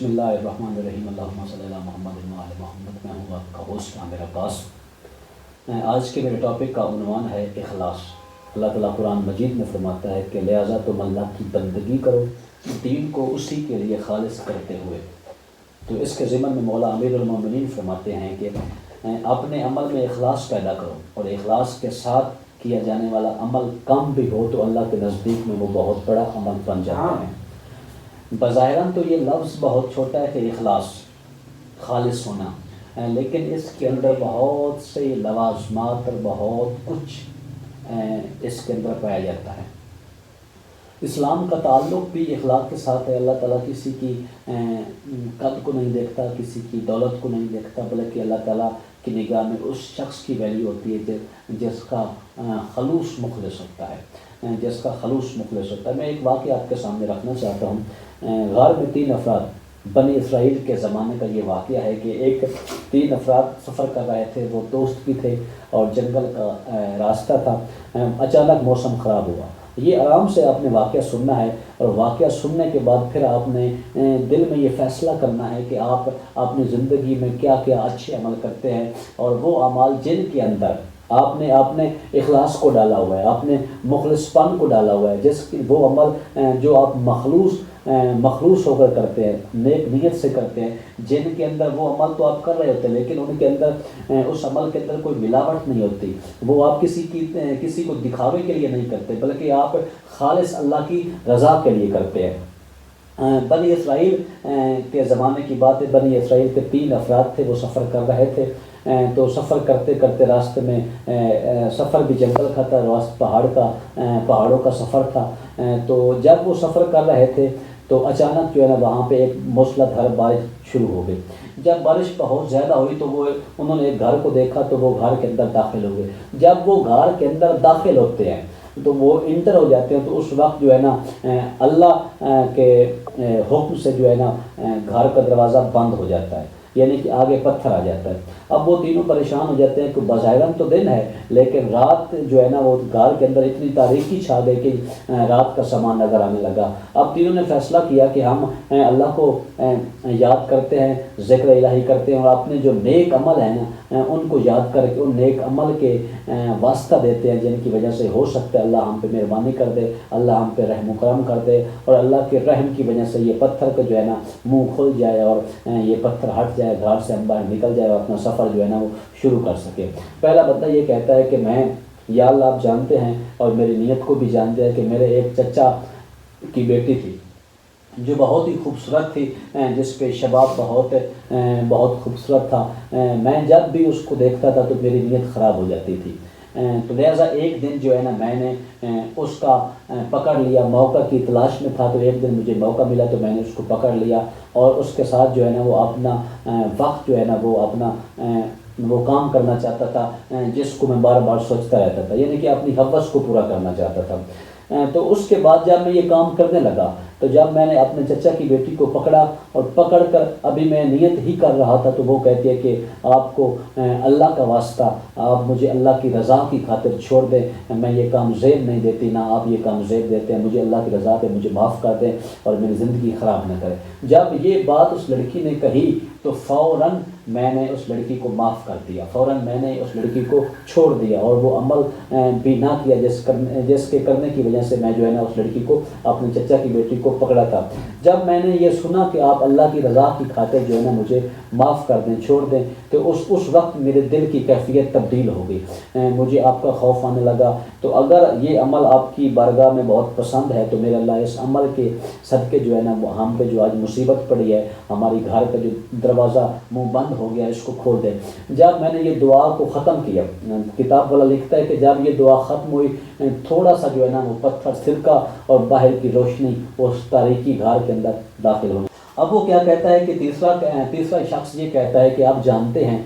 بسم اللہ الرحمن الرحیم، اللہم صلی اللہ محمد و علی محمد۔ میں ہوں آپ کا ہوسٹ عامر عباس۔ آج کے میرے ٹاپک کا عنوان ہے اخلاص۔ اللہ تعالیٰ قرآن مجید میں فرماتا ہے کہ لہٰذا تم اللہ کی بندگی کرو، دین کو اسی کے لیے خالص کرتے ہوئے۔ تو اس کے ضمن میں مولا امیر المومنین فرماتے ہیں کہ اپنے عمل میں اخلاص پیدا کرو، اور اخلاص کے ساتھ کیا جانے والا عمل کم بھی ہو تو اللہ کے نزدیک میں وہ بہت بڑا عمل بن جاتا ہے۔ بظاہراً تو یہ لفظ بہت چھوٹا ہے کہ اخلاص، خالص ہونا، لیکن اس کے اندر بہت سے لوازمات اور بہت کچھ اس کے اندر پایا جاتا ہے۔ اسلام کا تعلق بھی اخلاق کے ساتھ ہے۔ اللہ تعالیٰ کسی کی قد کو نہیں دیکھتا، کسی کی دولت کو نہیں دیکھتا، بلکہ اللہ تعالیٰ کی نگاہ میں اس شخص کی ویلیو ہوتی ہے جس کا خلوص مخلص ہوتا ہے، جس کا خلوص مخلص ہوتا ہے۔ میں ایک واقعہ آپ کے سامنے رکھنا چاہتا ہوں۔ غار میں 3 افراد، بنی اسرائیل کے زمانے کا یہ واقعہ ہے کہ 3 افراد سفر کر رہے تھے، وہ دوست بھی تھے اور جنگل کا راستہ تھا۔ اچانک موسم خراب ہوا۔ یہ آرام سے آپ نے واقعہ سننا ہے، اور واقعہ سننے کے بعد پھر آپ نے دل میں یہ فیصلہ کرنا ہے کہ آپ اپنی زندگی میں کیا کیا اچھے عمل کرتے ہیں، اور وہ اعمال جن کے اندر آپ نے اخلاص کو ڈالا ہوا ہے، آپ نے مخلص پن کو ڈالا ہوا ہے، جس کی وہ عمل جو آپ مخلوص ہو کر کرتے ہیں، نیک نیت سے کرتے ہیں، جن کے اندر وہ عمل تو آپ کر رہے ہوتے ہیں لیکن ان کے اندر اس عمل کے اندر کوئی ملاوٹ نہیں ہوتی، وہ آپ کسی کو دکھاوے کے لیے نہیں کرتے بلکہ آپ خالص اللہ کی رضا کے لیے کرتے ہیں۔ بنی اسرائیل کے زمانے کی بات ہے۔ بنی اسرائیل کے 3 افراد تھے، وہ سفر کر رہے تھے۔ تو سفر کرتے کرتے راستے میں سفر بھی جنگل کا تھا، پہاڑوں کا سفر تھا۔ تو جب وہ سفر کر رہے تھے تو اچانک جو ہے نا وہاں پہ ایک موسلادھار بارش شروع ہو گئی۔ جب بارش بہت زیادہ ہوئی تو انہوں نے ایک گھر کو دیکھا تو وہ گھر کے اندر داخل ہو گئے۔ جب وہ گھر کے اندر داخل ہوتے ہیں تو وہ انٹر ہو جاتے ہیں، تو اس وقت جو ہے نا اللہ کے حکم سے جو ہے نا گھر کا دروازہ بند ہو جاتا ہے، یعنی کہ آگے پتھر آ جاتا ہے۔ اب وہ تینوں پریشان ہو جاتے ہیں کہ بظاہراً تو دن ہے لیکن رات جو ہے نا وہ گھر کے اندر اتنی تاریکی چھا گئی کہ رات کا سامان نظر آنے لگا۔ اب تینوں نے فیصلہ کیا کہ ہم اللہ کو یاد کرتے ہیں، ذکر الہی کرتے ہیں، اور اپنے جو نیک عمل ہیں نا ان کو یاد کر کے ان نیک عمل کے واسطہ دیتے ہیں جن کی وجہ سے ہو سکتا ہے اللہ ہم پہ مہربانی کر دے، اللہ ہم پہ رحم و کرم کر دے، اور اللہ کے رحم کی وجہ سے یہ پتھر کا جو ہے نا منہ کھل جائے اور یہ پتھر ہٹ جائے، گھر سے ہم باہر نکل جائے اور اپنا سفر جو ہے نا وہ شروع کر سکے۔ پہلا بندہ یہ کہتا ہے کہ میں، یا اللہ آپ جانتے ہیں اور میری نیت کو بھی جانتے ہیں کہ میرے ایک چچا کی بیٹی تھی جو بہت ہی خوبصورت تھی، جس پہ شباب بہت خوبصورت تھا۔ میں جب بھی اس کو دیکھتا تھا تو میری نیت خراب ہو جاتی تھی، تو لہٰذا ایک دن جو ہے نا میں نے اس کا پکڑ لیا، موقع کی تلاش میں تھا، تو ایک دن مجھے موقع ملا تو میں نے اس کو پکڑ لیا اور اس کے ساتھ جو ہے نا وہ اپنا وقت جو ہے نا وہ کام کرنا چاہتا تھا جس کو میں بار بار سوچتا رہتا تھا، یعنی کہ اپنی ہوس کو پورا کرنا چاہتا تھا۔ تو اس کے بعد جب میں یہ کام کرنے لگا تو جب میں نے اپنے چچا کی بیٹی کو پکڑا اور پکڑ کر ابھی میں نیت ہی کر رہا تھا تو وہ کہتی ہے کہ آپ کو اللہ کا واسطہ، آپ مجھے اللہ کی رضا کی خاطر چھوڑ دیں، میں یہ کام زیب نہیں دیتی، نہ آپ یہ کام زیب دیتے ہیں، مجھے اللہ کی رضا پہ مجھے معاف کر دیں اور میری زندگی خراب نہ کریں۔ جب یہ بات اس لڑکی نے کہی تو فوراً میں نے اس لڑکی کو معاف کر دیا، فوراً میں نے اس لڑکی کو چھوڑ دیا اور وہ عمل بھی نہ کیا جس کے کرنے کی وجہ سے میں جو ہے نا اس لڑکی کو، اپنے چچا کی بیٹی کو پکڑا تھا۔ جب میں نے یہ سنا کہ آپ اللہ کی رضا کی خاطر جو ہے نا مجھے معاف کر دیں، چھوڑ دیں، تو اس وقت میرے دل کی کیفیت تبدیل ہو گئی، مجھے آپ کا خوف آنے لگا۔ تو اگر یہ عمل آپ کی بارگاہ میں بہت پسند ہے تو میرے اللہ اس عمل کے صدقے جو ہے نا ہم پہ جو آج مصیبت پڑی ہے، ہماری گھر کا جو دروازہ منہ بند ہو گیا اس کو کھول دیں۔ جب میں نے یہ دعا کو ختم کیا، کتاب والا لکھتا ہے کہ جب یہ دعا ختم ہوئی تھوڑا سا جو ہے نا وہ پتھر سرکا اور باہر کی روشنی اس تاریکی گھر کے اندر داخل ہوئی۔ اب وہ کیا کہتا ہے کہ تیسرا شخص یہ کہتا ہے کہ آپ جانتے ہیں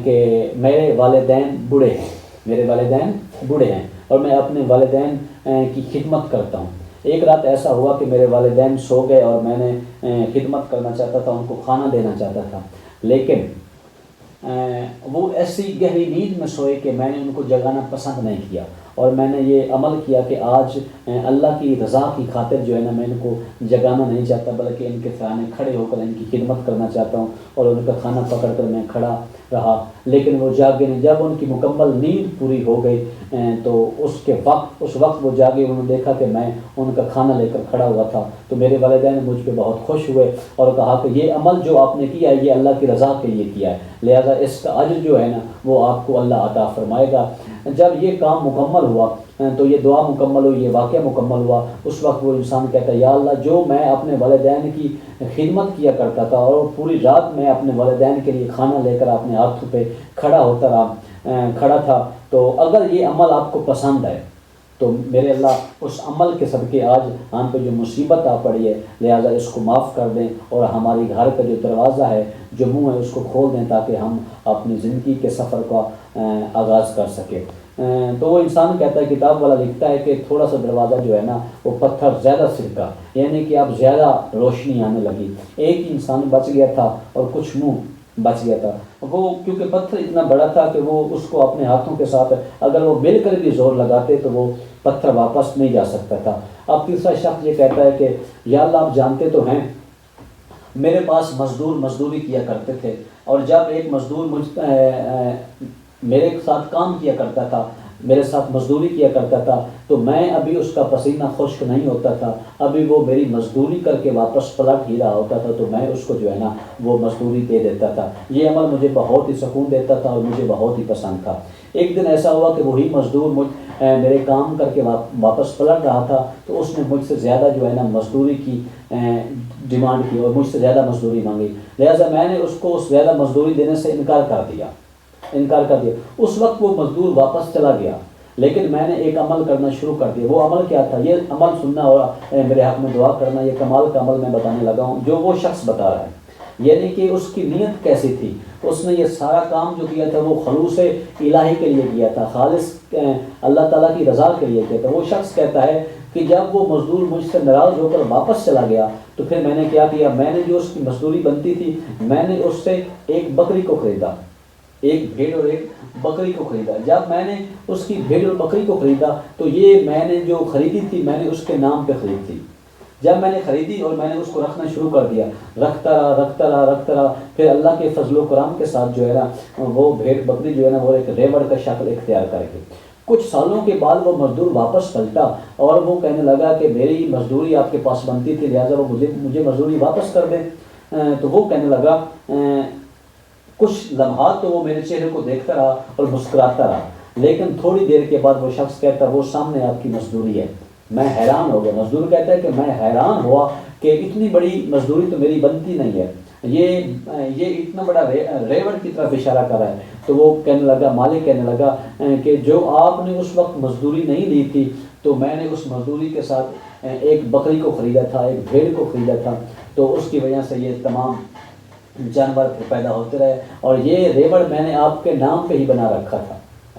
کہ میرے والدین بوڑھے ہیں اور میں اپنے والدین کی خدمت کرتا ہوں۔ ایک رات ایسا ہوا کہ میرے والدین سو گئے اور میں نے خدمت کرنا چاہتا تھا، ان کو کھانا دینا چاہتا تھا، لیکن وہ ایسی گہری نیند میں سوئے کہ میں نے ان کو جگانا پسند نہیں کیا، اور میں نے یہ عمل کیا کہ آج اللہ کی رضا کی خاطر جو ہے نا میں ان کو جگانا نہیں چاہتا، بلکہ ان کے سامنے کھڑے ہو کر ان کی خدمت کرنا چاہتا ہوں، اور ان کا کھانا پکڑ کر میں کھڑا رہا، لیکن وہ جاگے نہیں۔ جب ان کی مکمل نیند پوری ہو گئی تو اس وقت وہ جاگے، انہوں نے دیکھا کہ میں ان کا کھانا لے کر کھڑا ہوا تھا، تو میرے والدین مجھ پہ بہت خوش ہوئے اور کہا کہ یہ عمل جو آپ نے کیا ہے یہ اللہ کی رضا کے لیے کیا ہے، لہذا اس کا اجر جو ہے نا وہ آپ کو اللہ عطا فرمائے گا۔ جب یہ کام مکمل ہوا تو یہ دعا مکمل ہوئی، یہ واقعہ مکمل ہوا، اس وقت وہ انسان کہتا ہے یا اللہ جو میں اپنے والدین کی خدمت کیا کرتا تھا اور پوری رات میں اپنے والدین کے لیے کھانا لے کر اپنے ہاتھوں پہ کھڑا تھا، تو اگر یہ عمل آپ کو پسند ہے تو میرے اللہ اس عمل کے صدقے آج ہم پہ جو مصیبت آ پڑی ہے لہٰذا اس کو معاف کر دیں، اور ہماری گھر کا جو دروازہ ہے جو منہ ہے اس کو کھول دیں تاکہ ہم اپنی زندگی کے سفر کا آغاز کر سکیں۔ تو وہ انسان کہتا ہے، کتاب والا لکھتا ہے کہ تھوڑا سا دروازہ جو ہے نا وہ پتھر زیادہ سرکا، یعنی کہ اب زیادہ روشنی آنے لگی۔ ایک انسان بچ گیا تھا اور کچھ منہ بچ گیا تھا، وہ کیونکہ پتھر اتنا بڑا تھا کہ وہ اس کو اپنے ہاتھوں کے ساتھ اگر وہ مل کر بھی زور لگاتے تو وہ پتھر واپس نہیں جا سکتا تھا۔ اب تیسرا شخص یہ کہتا ہے کہ یا اللہ آپ جانتے تو ہیں میرے پاس مزدوری کیا کرتے تھے، اور جب ایک مزدور میرے ساتھ کام کیا کرتا تھا، میرے ساتھ مزدوری کیا کرتا تھا، تو میں ابھی اس کا پسینہ خشک نہیں ہوتا تھا، ابھی وہ میری مزدوری کر کے واپس پلٹ ہی رہا ہوتا تھا، تو میں اس کو جو ہے نا وہ مزدوری دے دیتا تھا۔ یہ عمل مجھے بہت ہی سکون دیتا تھا اور مجھے بہت ہی پسند تھا۔ ایک دن ایسا ہوا کہ وہی مزدور میرے کام کر کے واپس پلٹ رہا تھا، تو اس نے مجھ سے زیادہ جو ہے نا مزدوری کی ڈیمانڈ کی اور مجھ سے زیادہ مزدوری مانگی، لہٰذا میں نے اس کو اس زیادہ مزدوری دینے سے انکار کر دیا۔ اس وقت وہ مزدور واپس چلا گیا، لیکن میں نے ایک عمل کرنا شروع کر دیا۔ وہ عمل کیا تھا؟ یہ عمل سننا اور میرے حق میں دعا کرنا، یہ کمال کا عمل میں بتانے لگا ہوں جو وہ شخص بتا رہا ہے، یعنی کہ اس کی نیت کیسی تھی۔ اس نے یہ سارا کام جو کیا تھا وہ خلوص الہی کے لیے کیا تھا، خالص اللہ تعالیٰ کی رضا کے لیے کیا تھا۔ وہ شخص کہتا ہے کہ جب وہ مزدور مجھ سے ناراض ہو کر واپس چلا گیا تو پھر میں نے کیا کیا، میں نے جو اس کی مزدوری بنتی تھی میں نے اس سے ایک بکری کو خریدا، ایک بھیڑ اور ایک بکری کو خریدا۔ جب میں نے اس کی بھیڑ اور بکری کو خریدا تو یہ میں نے جو خریدی تھی میں نے اس کے نام پہ خرید تھی۔ جب میں نے خریدی اور میں نے اس کو رکھنا شروع کر دیا، رکھتا رہا، پھر اللہ کے فضل و کرم کے ساتھ جو ہے نا وہ بھیڑ بکری جو ہے نا وہ ایک ریوڑ کا شکل اختیار کر کے کچھ سالوں کے بعد وہ مزدور واپس پلٹا اور وہ کہنے لگا کہ میری مزدوری آپ کے پاس بنتی تھی لہٰذا وہ مجھے مزدوری واپس کر دیں۔ تو وہ کہنے لگا کچھ لمحات تو وہ میرے چہرے کو دیکھتا رہا اور مسکراتا رہا، لیکن تھوڑی دیر کے بعد وہ شخص کہتا وہ سامنے آپ کی مزدوری ہے۔ میں حیران ہو گیا۔ مزدور کہتا ہے کہ میں حیران ہوا کہ اتنی بڑی مزدوری تو میری بنتی نہیں ہے، یہ اتنا بڑا ریوڑ کی طرف اشارہ کر رہا ہے۔ تو وہ کہنے لگا، مالک کہنے لگا کہ جو آپ نے اس وقت مزدوری نہیں لی تھی تو میں نے اس مزدوری کے ساتھ ایک بکری کو خریدا تھا، ایک بھیڑ کو خریدا تھا، تو اس کی وجہ سے یہ تمام جانور پیدا ہوتے رہے، اور یہ ریوڑ میں نے آپ کے نام پہ ہی بنا رکھا تھا،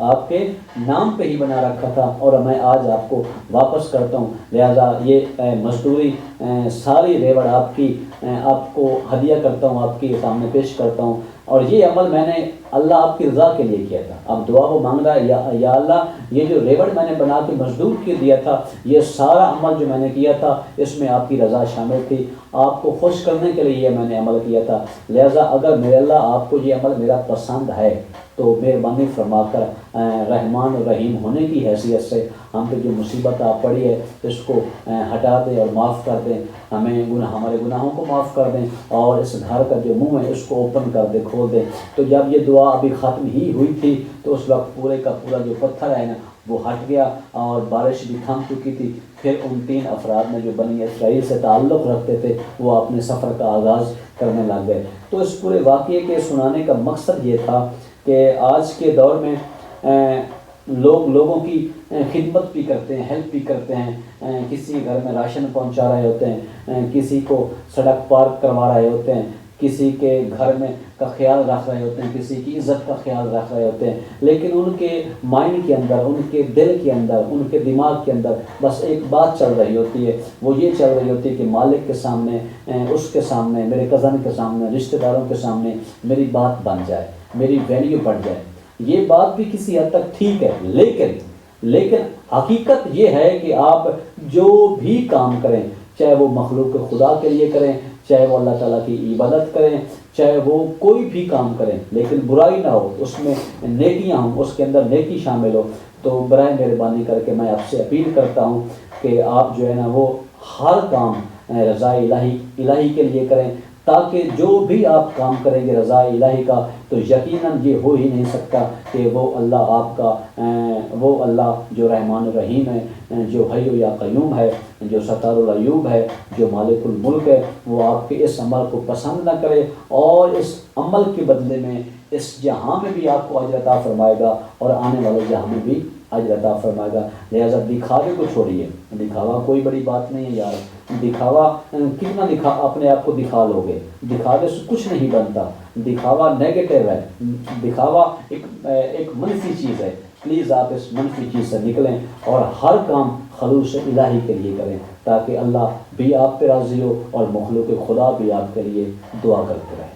آپ کے نام پہ ہی بنا رکھا تھا، اور میں آج آپ کو واپس کرتا ہوں، لہٰذا یہ مزدوری ساری ریوڑ آپ کو ہدیہ کرتا ہوں، آپ کے سامنے پیش کرتا ہوں، اور یہ عمل میں نے اللہ آپ کی رضا کے لیے کیا تھا۔ اب دعا وہ مانگ رہا ہے، یا اللہ یہ جو ریوڑ میں نے بنا کے مزدور کے دیا تھا، یہ سارا عمل جو میں نے کیا تھا اس میں آپ کی رضا شامل تھی، آپ کو خوش کرنے کے لیے یہ میں نے عمل کیا تھا، لہٰذا اگر میرے اللہ آپ کو یہ عمل میرا پسند ہے تو مہربانی فرما کر رحمان و رحیم ہونے کی حیثیت سے ہم پہ جو مصیبت آ پڑی ہے اس کو ہٹا دیں اور معاف کر دیں، ہمارے گناہوں کو معاف کر دیں، اور اس گھر کا جو منہ ہے اس کو اوپن کر دیں، کھول دیں۔ تو جب یہ دعا ابھی ختم ہی ہوئی تھی تو اس وقت پورے کا پورا جو پتھر ہے نا وہ ہٹ گیا اور بارش بھی تھم چکی تھی۔ پھر ان 3 افراد نے جو بنی اسرائیل سے تعلق رکھتے تھے وہ اپنے سفر کا آغاز کرنے لگ گئے۔ تو اس پورے واقعے کے سنانے کا مقصد یہ تھا کہ آج کے دور میں لوگوں کی خدمت بھی کرتے ہیں، ہیلپ بھی کرتے ہیں، کسی کے گھر میں راشن پہنچا رہے ہوتے ہیں، کسی کو سڑک پار کروا رہے ہوتے ہیں، کسی کے گھر میں کا خیال رکھ رہے ہوتے ہیں، کسی کی عزت کا خیال رکھ رہے ہوتے ہیں، لیکن ان کے مائنڈ کے اندر، ان کے دل کے اندر، ان کے دماغ کے اندر بس ایک بات چل رہی ہوتی ہے، وہ یہ چل رہی ہوتی ہے کہ مالک کے سامنے، اس کے سامنے، میرے کزن کے سامنے، رشتہ داروں کے سامنے میری بات بن جائے، میری ویلیو بڑھ جائے۔ یہ بات بھی کسی حد تک ٹھیک ہے، لیکن حقیقت یہ ہے کہ آپ جو بھی کام کریں، چاہے وہ مخلوق خدا کے لیے کریں، چاہے وہ اللہ تعالیٰ کی عبادت کریں، چاہے وہ کوئی بھی کام کریں، لیکن برائی نہ ہو، اس میں نیکیاں ہوں، اس کے اندر نیکی شامل ہو، تو برائے مہربانی کر کے میں آپ سے اپیل کرتا ہوں کہ آپ جو ہے نا وہ ہر کام رضا الہی کے لیے کریں، تاکہ جو بھی آپ کام کریں گے رضا الہی کا، تو یقیناً یہ ہو ہی نہیں سکتا کہ وہ اللہ آپ کا وہ اللہ جو رحمان الرحیم ہے، جو حی یا قیوم ہے، جو ستار العیوب ہے، جو مالک الملک ہے، وہ آپ کے اس عمل کو پسند نہ کرے، اور اس عمل کے بدلے میں اس جہاں میں بھی آپ کو اجر عطا فرمائے گا، اور آنے والے جہاں میں بھی اجر عطا فرمائے گا۔ لہٰذا دکھاوے کو چھوڑیے، دکھاوا کوئی بڑی بات نہیں ہے یار، دکھاوا کتنا اپنے آپ کو دکھا لو گے، دکھاوے سے کچھ نہیں بنتا، دکھاوا نیگیٹو ہے، دکھاوا ایک منفی چیز ہے۔ پلیز آپ اس منفی چیز سے نکلیں اور ہر کام خلوص الہی کے لیے کریں، تاکہ اللہ بھی آپ پہ راضی ہو اور مخلوق خدا بھی آپ کے لیے دعا کرتے رہیں۔